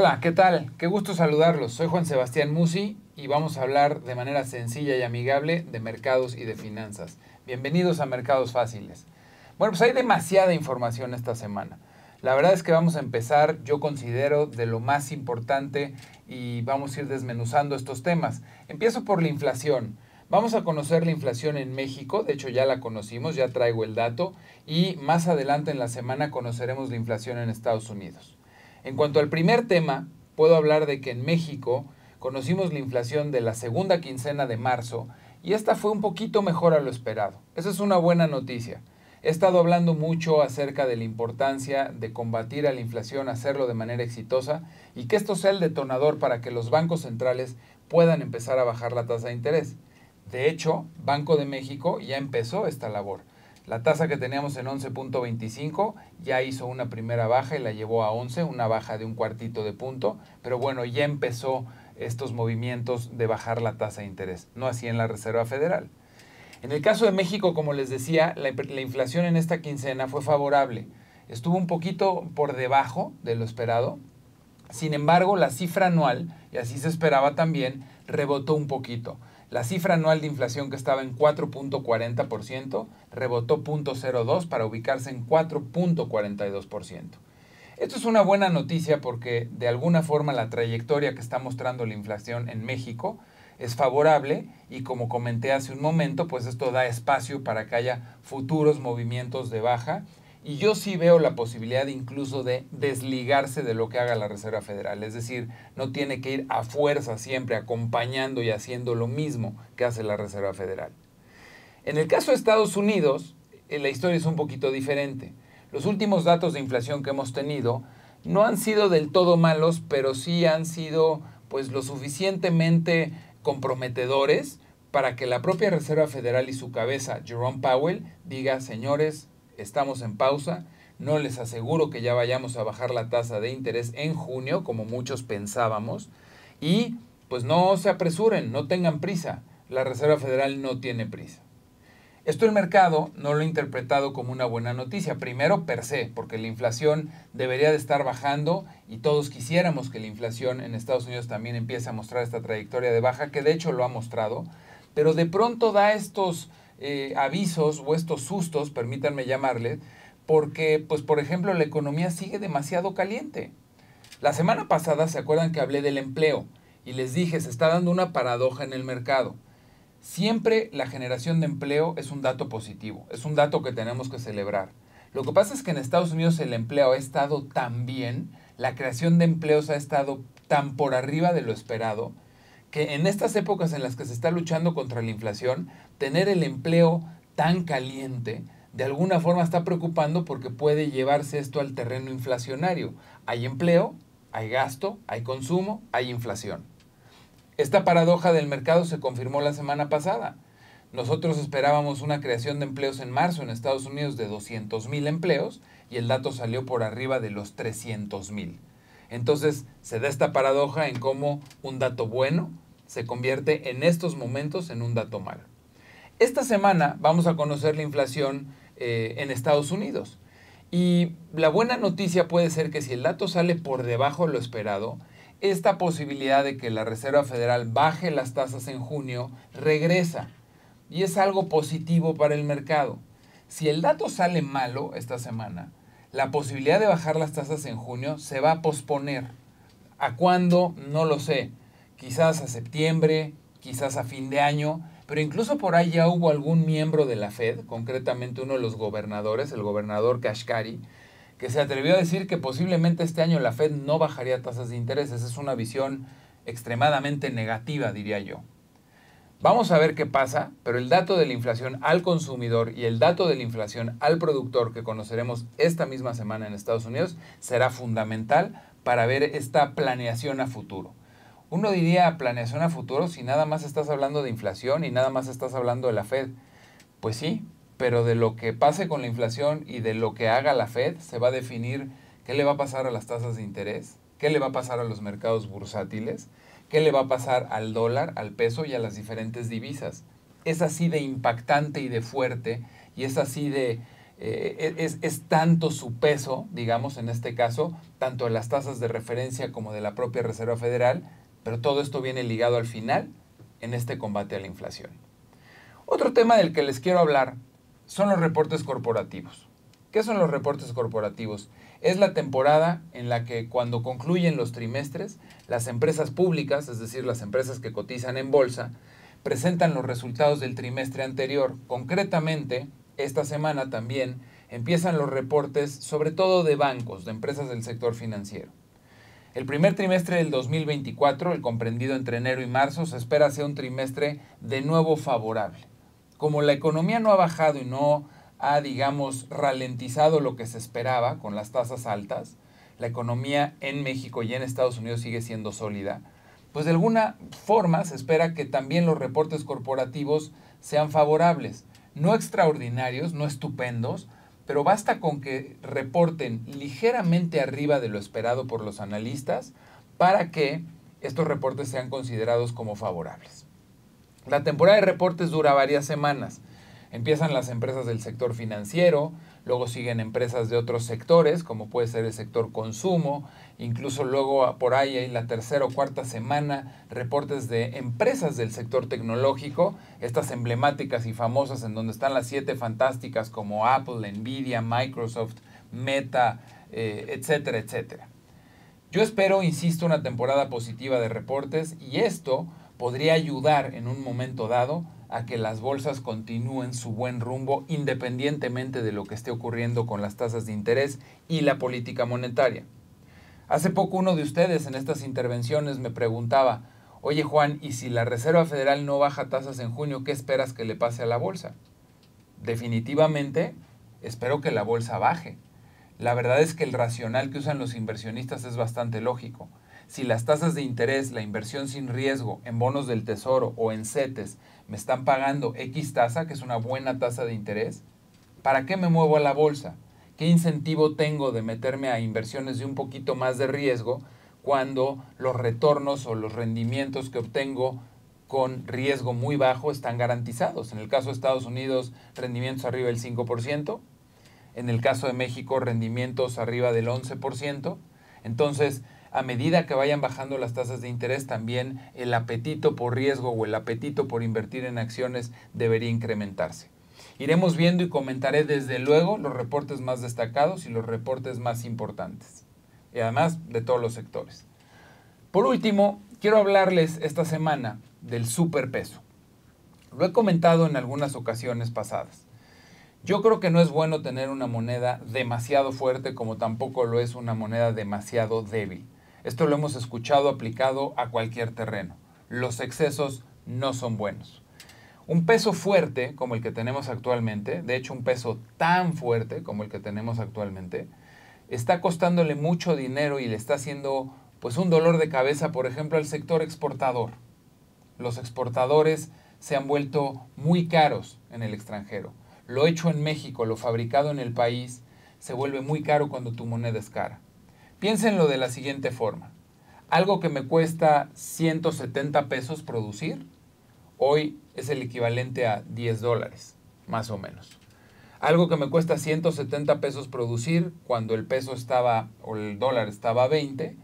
Hola, ¿qué tal? Qué gusto saludarlos. Soy Juan Sebastián Musi y vamos a hablar de manera sencilla y amigable de mercados y de finanzas. Bienvenidos a Mercados Fáciles. Bueno, pues hay demasiada información esta semana. La verdad es que vamos a empezar, yo considero, de lo más importante y vamos a ir desmenuzando estos temas. Empiezo por la inflación. Vamos a conocer la inflación en México, de hecho ya la conocimos, ya traigo el dato, y más adelante en la semana conoceremos la inflación en Estados Unidos. En cuanto al primer tema, puedo hablar de que en México conocimos la inflación de la segunda quincena de marzo y esta fue un poquito mejor a lo esperado. Esa es una buena noticia. He estado hablando mucho acerca de la importancia de combatir a la inflación, hacerlo de manera exitosa y que esto sea el detonador para que los bancos centrales puedan empezar a bajar la tasa de interés. De hecho, Banco de México ya empezó esta labor. La tasa que teníamos en 11.25 ya hizo una primera baja y la llevó a 11, una baja de un cuartito de punto, pero bueno, ya empezó estos movimientos de bajar la tasa de interés, no así en la Reserva Federal. En el caso de México, como les decía, la inflación en esta quincena fue favorable. Estuvo un poquito por debajo de lo esperado. Sin embargo, la cifra anual, y así se esperaba también, rebotó un poquito. La cifra anual de inflación que estaba en 4.40% rebotó 0.02 para ubicarse en 4.42%. Esto es una buena noticia porque de alguna forma la trayectoria que está mostrando la inflación en México es favorable y como comenté hace un momento, pues esto da espacio para que haya futuros movimientos de baja y yo sí veo la posibilidad incluso de desligarse de lo que haga la Reserva Federal. Es decir, no tiene que ir a fuerza siempre acompañando y haciendo lo mismo que hace la Reserva Federal. En el caso de Estados Unidos, la historia es un poquito diferente. Los últimos datos de inflación que hemos tenido no han sido del todo malos, pero sí han sido pues lo suficientemente comprometedores para que la propia Reserva Federal y su cabeza, Jerome Powell, diga, señores, estamos en pausa, no les aseguro que ya vayamos a bajar la tasa de interés en junio, como muchos pensábamos, y pues no se apresuren, no tengan prisa, la Reserva Federal no tiene prisa. Esto el mercado no lo ha interpretado como una buena noticia, primero per se, porque la inflación debería de estar bajando y todos quisiéramos que la inflación en Estados Unidos también empiece a mostrar esta trayectoria de baja, que de hecho lo ha mostrado, pero de pronto da estos avisos o estos sustos, permítanme llamarle, porque, pues por ejemplo, la economía sigue demasiado caliente. La semana pasada, ¿se acuerdan que hablé del empleo? Y les dije, se está dando una paradoja en el mercado. Siempre la generación de empleo es un dato positivo, es un dato que tenemos que celebrar. Lo que pasa es que en Estados Unidos el empleo ha estado tan bien, la creación de empleos ha estado tan por arriba de lo esperado, que en estas épocas en las que se está luchando contra la inflación, tener el empleo tan caliente de alguna forma está preocupando porque puede llevarse esto al terreno inflacionario. Hay empleo, hay gasto, hay consumo, hay inflación. Esta paradoja del mercado se confirmó la semana pasada. Nosotros esperábamos una creación de empleos en marzo en Estados Unidos de 200,000 empleos y el dato salió por arriba de los 300,000. Entonces se da esta paradoja en cómo un dato bueno se convierte en estos momentos en un dato malo. Esta semana vamos a conocer la inflación en Estados Unidos. Y la buena noticia puede ser que si el dato sale por debajo de lo esperado, esta posibilidad de que la Reserva Federal baje las tasas en junio regresa. Y es algo positivo para el mercado. Si el dato sale malo esta semana, la posibilidad de bajar las tasas en junio se va a posponer. ¿A cuándo? No lo sé. Quizás a septiembre, quizás a fin de año, pero incluso por ahí ya hubo algún miembro de la Fed, concretamente uno de los gobernadores, el gobernador Kashkari, que se atrevió a decir que posiblemente este año la Fed no bajaría tasas de interés. Esa es una visión extremadamente negativa, diría yo. Vamos a ver qué pasa, pero el dato de la inflación al consumidor y el dato de la inflación al productor que conoceremos esta misma semana en Estados Unidos será fundamental para ver esta planeación a futuro. Uno diría planeación a futuro si nada más estás hablando de inflación y nada más estás hablando de la Fed. Pues sí, pero de lo que pase con la inflación y de lo que haga la Fed se va a definir qué le va a pasar a las tasas de interés, qué le va a pasar a los mercados bursátiles, qué le va a pasar al dólar, al peso y a las diferentes divisas. Es así de impactante y de fuerte y es así de es tanto su peso, digamos, en este caso, tanto de las tasas de referencia como de la propia Reserva Federal, pero todo esto viene ligado al final en este combate a la inflación. Otro tema del que les quiero hablar son los reportes corporativos. ¿Qué son los reportes corporativos? Es la temporada en la que cuando concluyen los trimestres, las empresas públicas, es decir, las empresas que cotizan en bolsa, presentan los resultados del trimestre anterior. Concretamente, esta semana también empiezan los reportes, sobre todo de bancos, de empresas del sector financiero. El primer trimestre del 2024, el comprendido entre enero y marzo, se espera sea un trimestre de nuevo favorable. Como la economía no ha bajado y no ha, digamos, ralentizado lo que se esperaba con las tasas altas, la economía en México y en Estados Unidos sigue siendo sólida, pues de alguna forma se espera que también los reportes corporativos sean favorables. No extraordinarios, no estupendos, pero basta con que reporten ligeramente arriba de lo esperado por los analistas para que estos reportes sean considerados como favorables. La temporada de reportes dura varias semanas. Empiezan las empresas del sector financiero, luego siguen empresas de otros sectores, como puede ser el sector consumo, incluso luego por ahí en la tercera o cuarta semana reportes de empresas del sector tecnológico, estas emblemáticas y famosas en donde están las 7 fantásticas como Apple, Nvidia, Microsoft, Meta, etcétera, etcétera. Yo espero, insisto, una temporada positiva de reportes y esto podría ayudar en un momento dado a que las bolsas continúen su buen rumbo independientemente de lo que esté ocurriendo con las tasas de interés y la política monetaria. Hace poco uno de ustedes en estas intervenciones me preguntaba, oye Juan, ¿y si la Reserva Federal no baja tasas en junio, qué esperas que le pase a la bolsa? Definitivamente espero que la bolsa baje. La verdad es que el racional que usan los inversionistas es bastante lógico. Si las tasas de interés, la inversión sin riesgo en bonos del tesoro o en CETES me están pagando X tasa, que es una buena tasa de interés, ¿para qué me muevo a la bolsa? ¿Qué incentivo tengo de meterme a inversiones de un poquito más de riesgo cuando los retornos o los rendimientos que obtengo con riesgo muy bajo están garantizados? En el caso de Estados Unidos, rendimientos arriba del 5%, en el caso de México, rendimientos arriba del 11%. Entonces, a medida que vayan bajando las tasas de interés, también el apetito por riesgo o el apetito por invertir en acciones debería incrementarse. Iremos viendo y comentaré desde luego los reportes más destacados y los reportes más importantes, y además de todos los sectores. Por último, quiero hablarles esta semana del superpeso. Lo he comentado en algunas ocasiones pasadas. Yo creo que no es bueno tener una moneda demasiado fuerte como tampoco lo es una moneda demasiado débil. Esto lo hemos escuchado aplicado a cualquier terreno. Los excesos no son buenos. Un peso fuerte como el que tenemos actualmente, de hecho un peso tan fuerte como el que tenemos actualmente, está costándole mucho dinero y le está haciendo pues un dolor de cabeza, por ejemplo, al sector exportador. Los exportadores se han vuelto muy caros en el extranjero. Lo hecho en México, lo fabricado en el país, se vuelve muy caro cuando tu moneda es cara. Piénsenlo de la siguiente forma. Algo que me cuesta 170 pesos producir, hoy es el equivalente a 10 dólares, más o menos. Algo que me cuesta 170 pesos producir, cuando el peso estaba, o el dólar estaba a 20,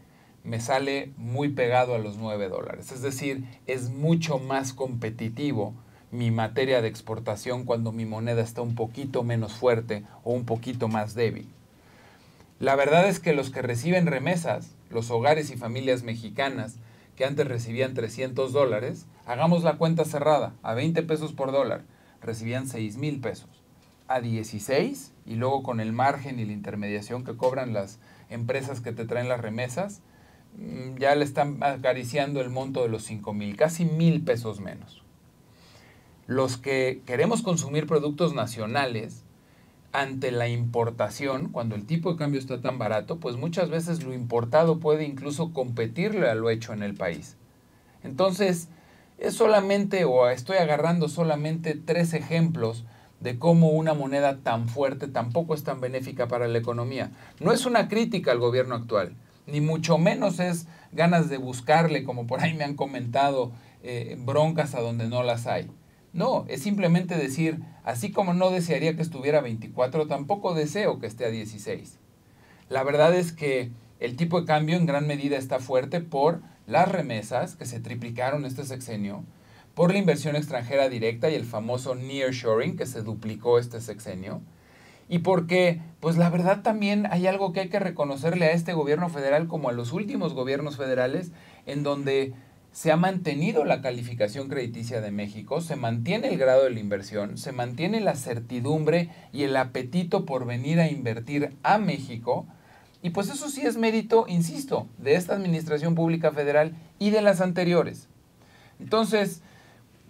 me sale muy pegado a los 9 dólares. Es decir, es mucho más competitivo mi materia de exportación cuando mi moneda está un poquito menos fuerte o un poquito más débil. La verdad es que los que reciben remesas, los hogares y familias mexicanas que antes recibían 300 dólares, hagamos la cuenta cerrada, a 20 pesos por dólar, recibían 6,000 pesos. A 16, y luego con el margen y la intermediación que cobran las empresas que te traen las remesas, ya le están acariciando el monto de los 5,000, casi 1,000 pesos menos. Los que queremos consumir productos nacionales, ante la importación, cuando el tipo de cambio está tan barato, pues muchas veces lo importado puede incluso competirle a lo hecho en el país. Entonces, es solamente, o estoy agarrando solamente 3 ejemplos de cómo una moneda tan fuerte tampoco es tan benéfica para la economía. No es una crítica al gobierno actual, ni mucho menos es ganas de buscarle, como por ahí me han comentado, broncas a donde no las hay. No, es simplemente decir, así como no desearía que estuviera a 24, tampoco deseo que esté a 16. La verdad es que el tipo de cambio en gran medida está fuerte por las remesas, que se triplicaron este sexenio, por la inversión extranjera directa y el famoso nearshoring, que se duplicó este sexenio, y porque, pues la verdad también hay algo que hay que reconocerle a este gobierno federal como a los últimos gobiernos federales, en donde se ha mantenido la calificación crediticia de México, se mantiene el grado de la inversión, se mantiene la certidumbre y el apetito por venir a invertir a México. Y pues eso sí es mérito, insisto, de esta administración pública federal y de las anteriores. Entonces,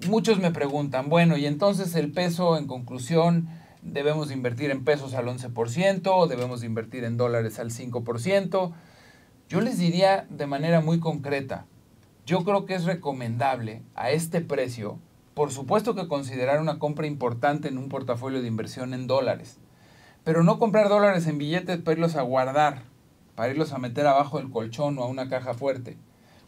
muchos me preguntan, bueno, y entonces el peso, en conclusión, ¿debemos invertir en pesos al 11% o debemos invertir en dólares al 5%? Yo les diría de manera muy concreta, yo creo que es recomendable a este precio, por supuesto que considerar una compra importante en un portafolio de inversión en dólares, pero no comprar dólares en billetes para irlos a guardar, para irlos a meter abajo del colchón o a una caja fuerte.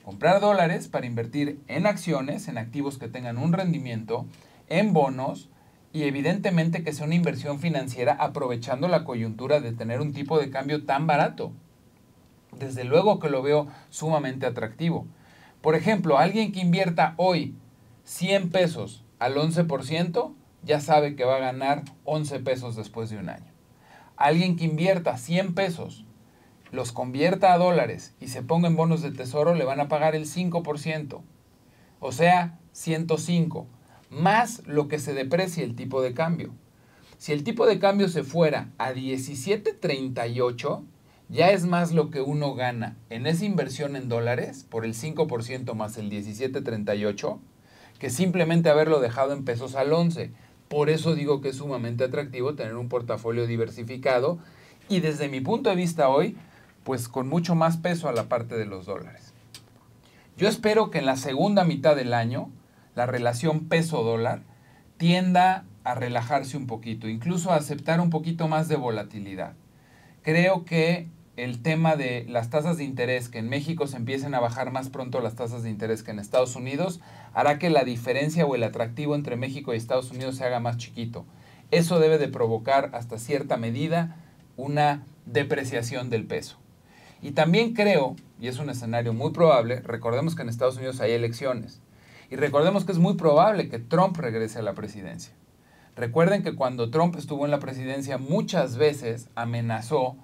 Comprar dólares para invertir en acciones, en activos que tengan un rendimiento, en bonos y evidentemente que sea una inversión financiera aprovechando la coyuntura de tener un tipo de cambio tan barato. Desde luego que lo veo sumamente atractivo. Por ejemplo, alguien que invierta hoy 100 pesos al 11% ya sabe que va a ganar 11 pesos después de un año. Alguien que invierta 100 pesos, los convierta a dólares y se ponga en bonos de tesoro, le van a pagar el 5%. O sea, 105, más lo que se deprecie el tipo de cambio. Si el tipo de cambio se fuera a 17.38, ya es más lo que uno gana en esa inversión en dólares por el 5% más el 17.38 que simplemente haberlo dejado en pesos al 11. Por eso digo que es sumamente atractivo tener un portafolio diversificado y desde mi punto de vista hoy, pues con mucho más peso a la parte de los dólares. Yo espero que en la segunda mitad del año la relación peso-dólar tienda a relajarse un poquito, incluso a aceptar un poquito más de volatilidad. Creo que el tema de las tasas de interés, que en México se empiecen a bajar más pronto las tasas de interés que en Estados Unidos, hará que la diferencia o el atractivo entre México y Estados Unidos se haga más chiquito. Eso debe de provocar hasta cierta medida una depreciación del peso. Y también creo, y es un escenario muy probable, recordemos que en Estados Unidos hay elecciones, y recordemos que es muy probable que Trump regrese a la presidencia. Recuerden que cuando Trump estuvo en la presidencia muchas veces amenazó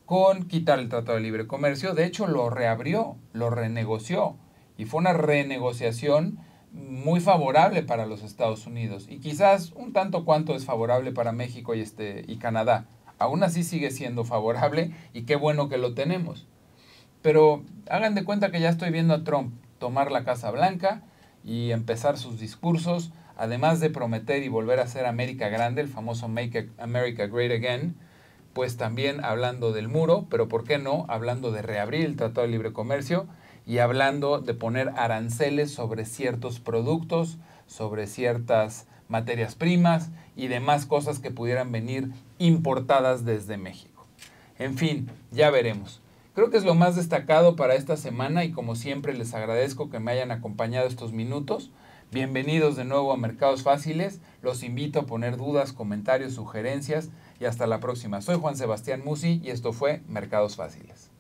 con quitar el Tratado de Libre Comercio. De hecho, lo reabrió, lo renegoció. Y fue una renegociación muy favorable para los Estados Unidos. Y quizás un tanto cuanto es favorable para México y Canadá. Aún así sigue siendo favorable y qué bueno que lo tenemos. Pero hagan de cuenta que ya estoy viendo a Trump tomar la Casa Blanca y empezar sus discursos, además de prometer y volver a hacer América grande, el famoso Make America Great Again, pues también hablando del muro, pero ¿por qué no? Hablando de reabrir el Tratado de Libre Comercio y hablando de poner aranceles sobre ciertos productos, sobre ciertas materias primas y demás cosas que pudieran venir importadas desde México. En fin, ya veremos. Creo que es lo más destacado para esta semana y como siempre les agradezco que me hayan acompañado estos minutos. Bienvenidos de nuevo a Mercados Fáciles. Los invito a poner dudas, comentarios, sugerencias y hasta la próxima. Soy Juan Sebastián Musi y esto fue Mercados Fáciles.